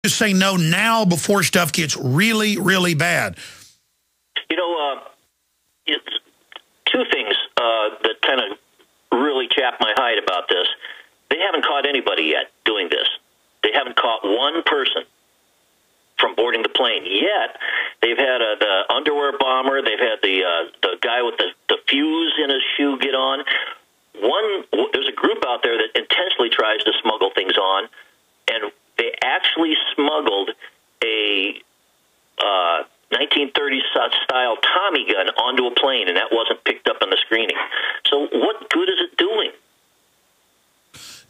Just say no now before stuff gets really, really bad. You know, it's two things that kind of really chap my hide about this. They haven't caught anybody yet doing this. They haven't caught one person from boarding the plane yet. They've had the underwear bomber. They've had the guy with the fuse in his shoe get on. There's a group out there that intentionally tries to smuggle things on, and they actually smuggled a 1930s style Tommy gun onto a plane, and that wasn't picked up on the screening. So what good is it doing?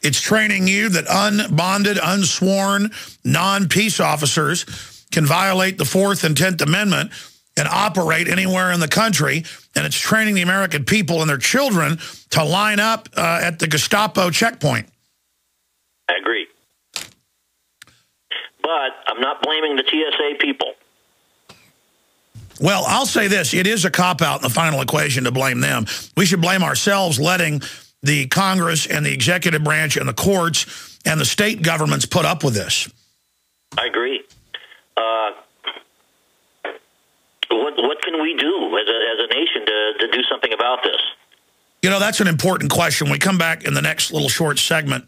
It's training you that unbonded, unsworn, non-peace officers can violate the 4th and 10th Amendment and operate anywhere in the country. And it's training the American people and their children to line up at the Gestapo checkpoint. I agree. But I'm not blaming the TSA people. Well, I'll say this. It is a cop-out in the final equation to blame them. We should blame ourselves letting the Congress and the executive branch and the courts and the state governments put up with this. I agree. What can we do as a nation to do something about this? You know, that's an important question. When we come back in the next little short segment,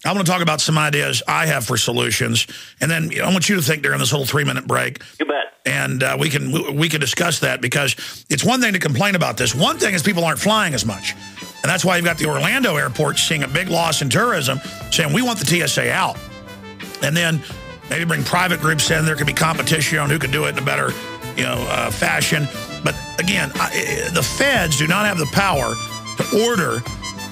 I want to talk about some ideas I have for solutions. And then I want you to think during this little 3-minute break. You bet. And we can discuss that, because it's one thing to complain about this. One thing is people aren't flying as much. And that's why you've got the Orlando airport seeing a big loss in tourism, saying we want the TSA out. And then maybe bring private groups in. There could be competition on who can do it in a better fashion. But again, the feds do not have the power to order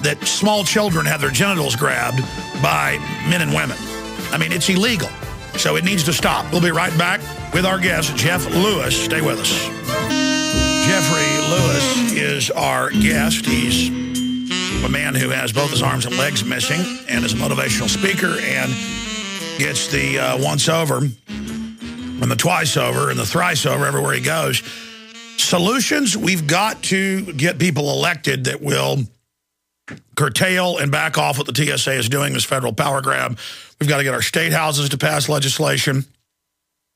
that small children have their genitals grabbed by men and women. I mean, it's illegal. So it needs to stop. We'll be right back with our guest, Jeff Lewis. Stay with us. Jeffrey Lewis is our guest. He's a man who has both his arms and legs missing and is a motivational speaker and gets the once over and the twice over and the thrice over everywhere he goes. Solutions, we've got to get people elected that will curtail and back off what the TSA is doing, this federal power grab. We've got to get our state houses to pass legislation.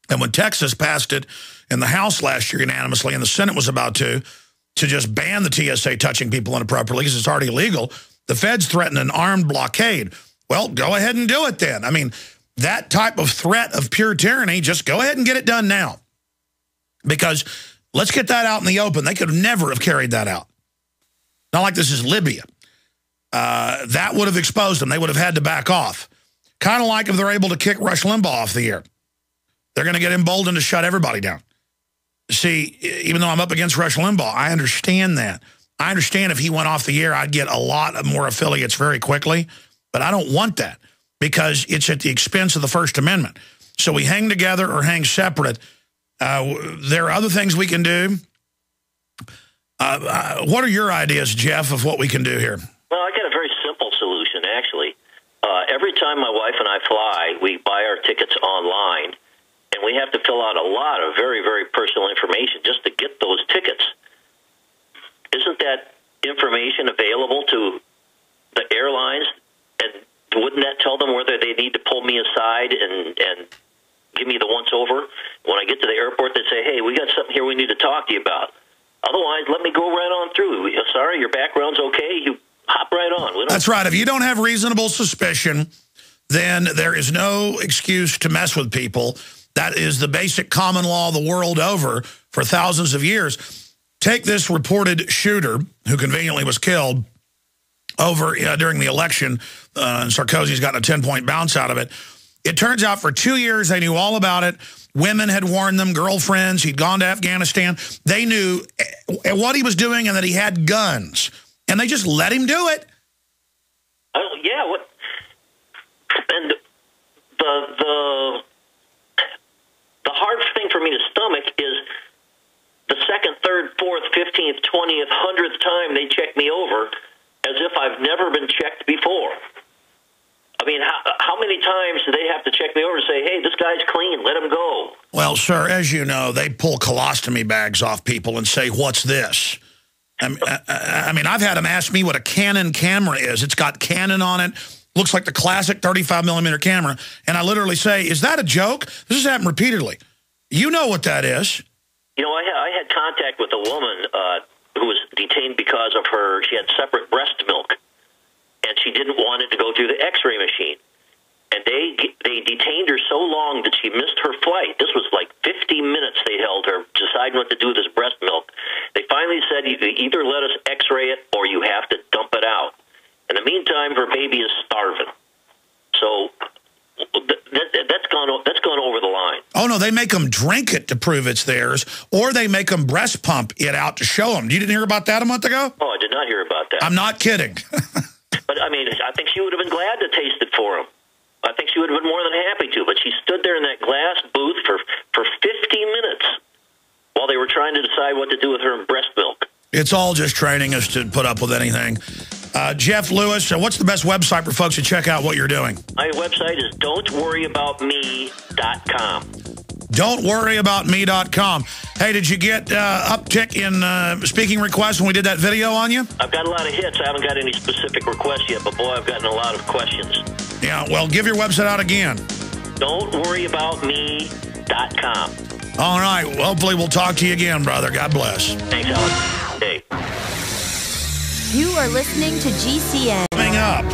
And when Texas passed it in the House last year unanimously, and the Senate was about to just ban the TSA touching people inappropriately because it's already illegal, the feds threatened an armed blockade. Well, go ahead and do it then. I mean, that type of threat of pure tyranny, just go ahead and get it done now. Because let's get that out in the open. They could never have carried that out. Not like this is Libya. That would have exposed them. They would have had to back off. Kind of like if they're able to kick Rush Limbaugh off the air. They're going to get emboldened to shut everybody down. See, even though I'm up against Rush Limbaugh, I understand that. I understand if he went off the air, I'd get a lot more affiliates very quickly. But I don't want that, because it's at the expense of the First Amendment. So we hang together or hang separate. There are other things we can do. What are your ideas, Jeff, of what we can do here? Well, I got a very simple solution, actually. Every time my wife and I fly, we buy our tickets online, and we have to fill out a lot of very, very personal information just to get those tickets. Isn't that information available to the airlines? And wouldn't that tell them whether they need to pull me aside and give me the once-over? When I get to the airport, they say, hey, we got something here we need to talk to you about. Otherwise, let me go right on through. Sorry, your background's okay. You hop right on. That's right. If you don't have reasonable suspicion, then there is no excuse to mess with people. That is the basic common law the world over for thousands of years. Take this reported shooter who conveniently was killed over during the election, and Sarkozy's gotten a 10-point bounce out of it. It turns out for 2 years they knew all about it. Women had warned them, girlfriends. He'd gone to Afghanistan. They knew what he was doing and that he had guns. And they just let him do it. Oh, yeah. And the hard thing for me to stomach is the second, third, fourth, 15th, 20th, 100th time they check me over as if I've never been checked before. I mean, how many times do they have to check me over and say, hey, this guy's clean, let him go? Well, sir, as you know, they pull colostomy bags off people and say, what's this? I mean, I've had them ask me what a Canon camera is. It's got Canon on it. Looks like the classic 35mm camera. And I literally say, is that a joke? This has happened repeatedly. You know what that is. You know, I had contact with a woman who was detained because of she had separate breast milk, and she didn't want it to go through the X-ray machine. And they detained her so long that she missed her flight. This was like 50 minutes they held her, deciding what to do with this breast milk. They finally said, you either let us X-ray it or you have to dump it out. In the meantime, her baby is starving. So that's gone over the line. Oh, no, they make them drink it to prove it's theirs, or they make them breast pump it out to show them. You didn't hear about that a month ago? Oh, I did not hear about that. I'm not kidding. But, I mean, I think she would have been glad to taste it for him. I think she would have been more than happy to, but she stood there in that glass booth for 50 minutes while they were trying to decide what to do with her breast milk. It's all just training us to put up with anything. Jeff Lewis, what's the best website for folks to check out what you're doing? My website is don'tworryaboutme.com. Don'tworryaboutme.com. Hey, did you get uptick in speaking requests when we did that video on you? I've got a lot of hits. I haven't got any specific requests yet, but boy, I've gotten a lot of questions. Yeah, well, give your website out again. Don'tworryaboutme.com. All right. Well, hopefully we'll talk to you again, brother. God bless. Thanks, Alex. Hey. You are listening to GCN. Coming up,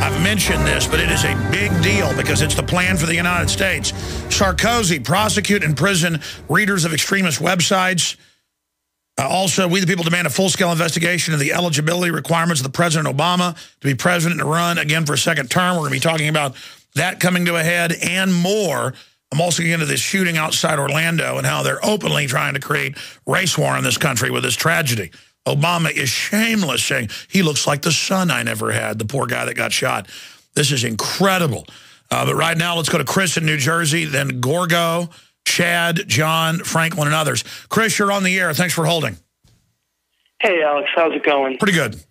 I've mentioned this, but it is a big deal because it's the plan for the United States. Sarkozy, prosecute and imprison readers of extremist websites. Also, we the people demand a full-scale investigation of the eligibility requirements of the President Obama to be president and run again for a second term. We're going to be talking about that coming to a head and more. I'm also getting into this shooting outside Orlando and how they're openly trying to create race war in this country with this tragedy. Obama is shameless, saying he looks like the son I never had, the poor guy that got shot. This is incredible. But right now, let's go to Chris in New Jersey, then Gorgo, Chad, John, Franklin, and others. Chris, you're on the air. Thanks for holding. Hey, Alex. How's it going? Pretty good.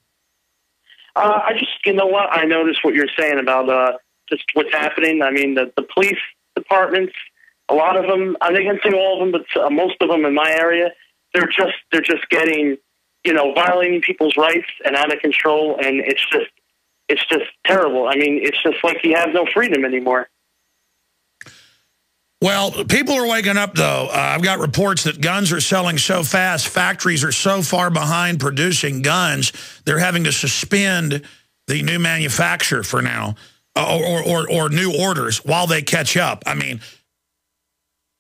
I just, you know what? I noticed what you're saying about just what's happening. I mean, the police departments, a lot of them, I can't say all of them, but most of them in my area, they're just getting, you know, violating people's rights and out of control, and it's just terrible. I mean, it's just like you have no freedom anymore. Well, people are waking up, though. I've got reports that guns are selling so fast, factories are so far behind producing guns, they're having to suspend the new manufacture for now, or new orders while they catch up. I mean,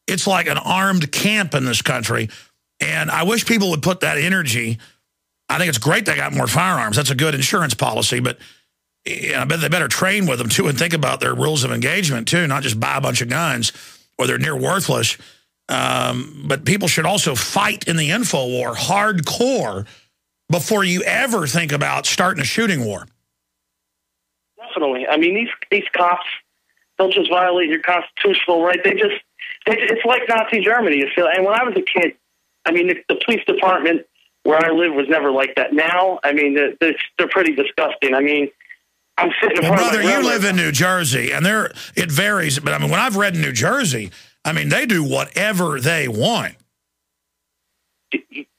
it's like an armed camp in this country, and I wish people would put that energy. I think it's great they got more firearms. That's a good insurance policy, but I bet they better train with them, too, and think about their rules of engagement, too, not just buy a bunch of guns or they're near worthless. But people should also fight in the info war hardcore before you ever think about starting a shooting war. Definitely. I mean, these cops don't just violate your constitutional right. It's like Nazi Germany, you feel. And when I was a kid, I mean, the police department where I live was never like that. Now, I mean, they're pretty disgusting. I mean, I'm sitting in front of my brother, you live in New Jersey, and it varies. But I mean, when I've read in New Jersey, I mean, they do whatever they want.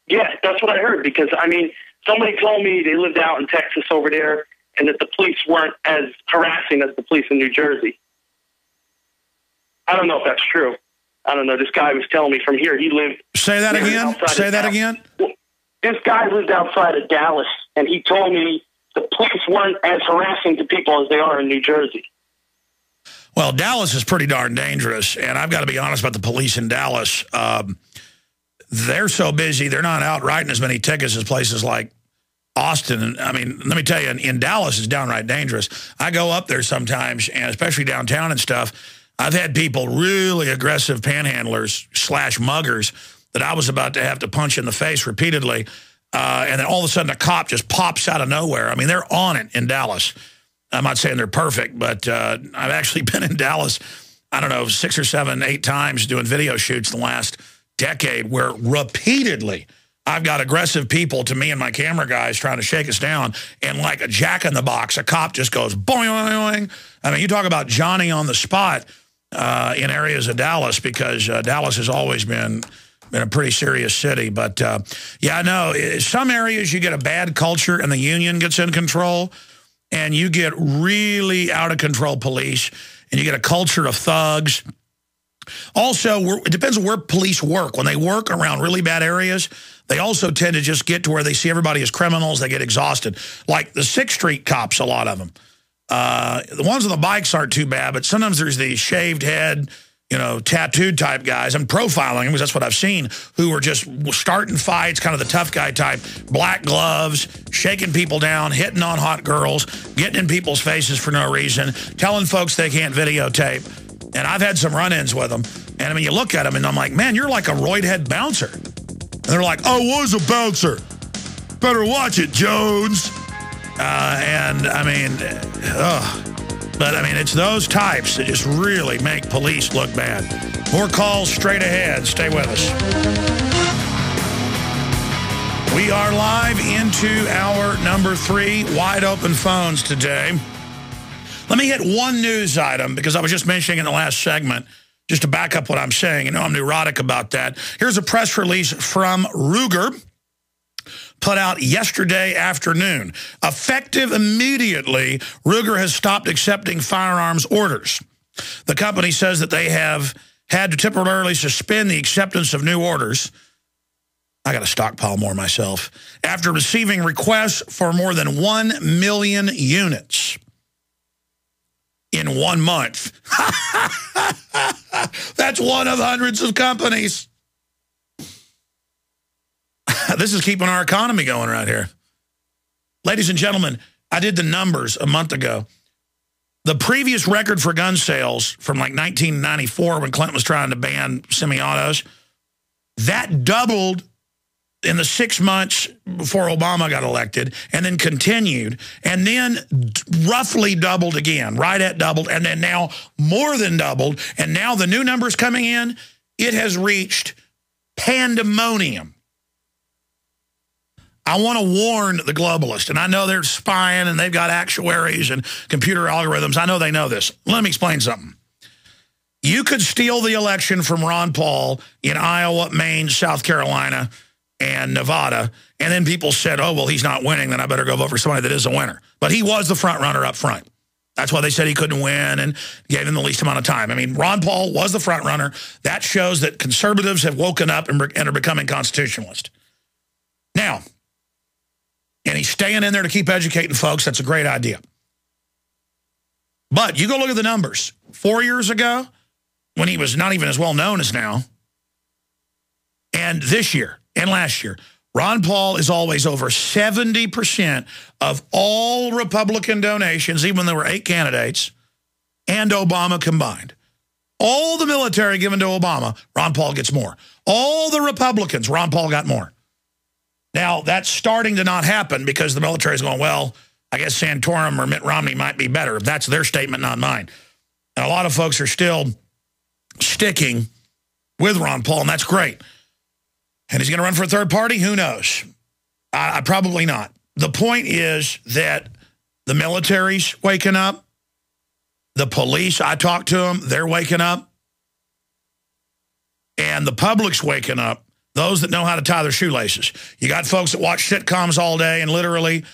Yeah, that's what I heard. Because I mean, somebody told me they lived out in Texas over there, and that the police weren't as harassing as the police in New Jersey. I don't know if that's true. I don't know. This guy was telling me from here. He lived. Say that again. Say that again. This guy lived outside of Dallas, and he told me the police weren't as harassing to people as they are in New Jersey. Well, Dallas is pretty darn dangerous, and I've got to be honest about the police in Dallas. They're so busy, they're not out writing as many tickets as places like Austin. And I mean, let me tell you, in Dallas, it's downright dangerous. I go up there sometimes, and especially downtown and stuff, I've had people, really aggressive panhandlers / muggers, that I was about to have to punch in the face repeatedly. And then all of a sudden a cop just pops out of nowhere. I mean, they're on it in Dallas. I'm not saying they're perfect, but I've actually been in Dallas, I don't know, 6 or 7, 8 times doing video shoots in the last decade where repeatedly I've got aggressive people to me and my camera guys trying to shake us down. And like a jack in the box, a cop just goes boing, boing, boing. I mean, you talk about Johnny on the spot in areas of Dallas, because Dallas has always been a pretty serious city. But, yeah, I know some areas you get a bad culture and the union gets in control. and you get really out-of-control police, and you get a culture of thugs. Also, it depends on where police work. When they work around really bad areas, they also tend to just get to where they see everybody as criminals. They get exhausted. Like the 6th Street cops, a lot of them. The ones on the bikes aren't too bad, but sometimes there's the shaved head, you know, tattooed type guys. I'm profiling them because that's what I've seen, who are just starting fights, kind of the tough guy type, black gloves, shaking people down, hitting on hot girls, getting in people's faces for no reason, telling folks they can't videotape. And I've had some run-ins with them. And, I mean, you look at them, and I'm like, man, you're like a roid-head bouncer. And they're like, I was a bouncer. Better watch it, Jones. And, I mean, But, I mean, it's those types that just really make police look bad. More calls straight ahead. Stay with us. We are live into hour number 3, wide open phones today. Let me hit one news item, because I was just mentioning in the last segment, just to back up what I'm saying. You know, I'm neurotic about that. Here's a press release from Ruger, put out yesterday afternoon. Effective immediately, Ruger has stopped accepting firearms orders. The company says that they have had to temporarily suspend the acceptance of new orders. I got to stockpile more myself. After receiving requests for more than 1 million units in 1 month. That's one of hundreds of companies. This is keeping our economy going right here. Ladies and gentlemen, I did the numbers a month ago. The previous record for gun sales from like 1994, when Clinton was trying to ban semi-autos, that doubled in the 6 months before Obama got elected, and then continued, and then roughly doubled again, right at doubled, and then now more than doubled, and now the new numbers coming in, it has reached pandemonium. I want to warn the globalists, and I know they're spying, and they've got actuaries and computer algorithms. I know they know this. Let me explain something. You could steal the election from Ron Paul in Iowa, Maine, South Carolina, and Nevada, and then people said, oh, well, he's not winning, then I better go vote for somebody that is a winner. But he was the front runner up front. That's why they said he couldn't win and gave him the least amount of time. I mean, Ron Paul was the front runner. That shows that conservatives have woken up and are becoming constitutionalist. Now, and he's staying in there to keep educating folks. That's a great idea. But you go look at the numbers. 4 years ago, when he was not even as well known as now, and this year, and last year, Ron Paul is always over 70% of all Republican donations, even when there were 8 candidates, and Obama combined. All the military given to Obama, Ron Paul gets more. All the Republicans, Ron Paul got more. Now, that's starting to not happen because the military is going, well, I guess Santorum or Mitt Romney might be better. That's their statement, not mine. And a lot of folks are still sticking with Ron Paul, and that's great. And he's going to run for a third party? Who knows? I probably not. The point is that the military's waking up. The police, I talked to them, they're waking up. And the public's waking up. Those that know how to tie their shoelaces. You got folks that watch sitcoms all day and literally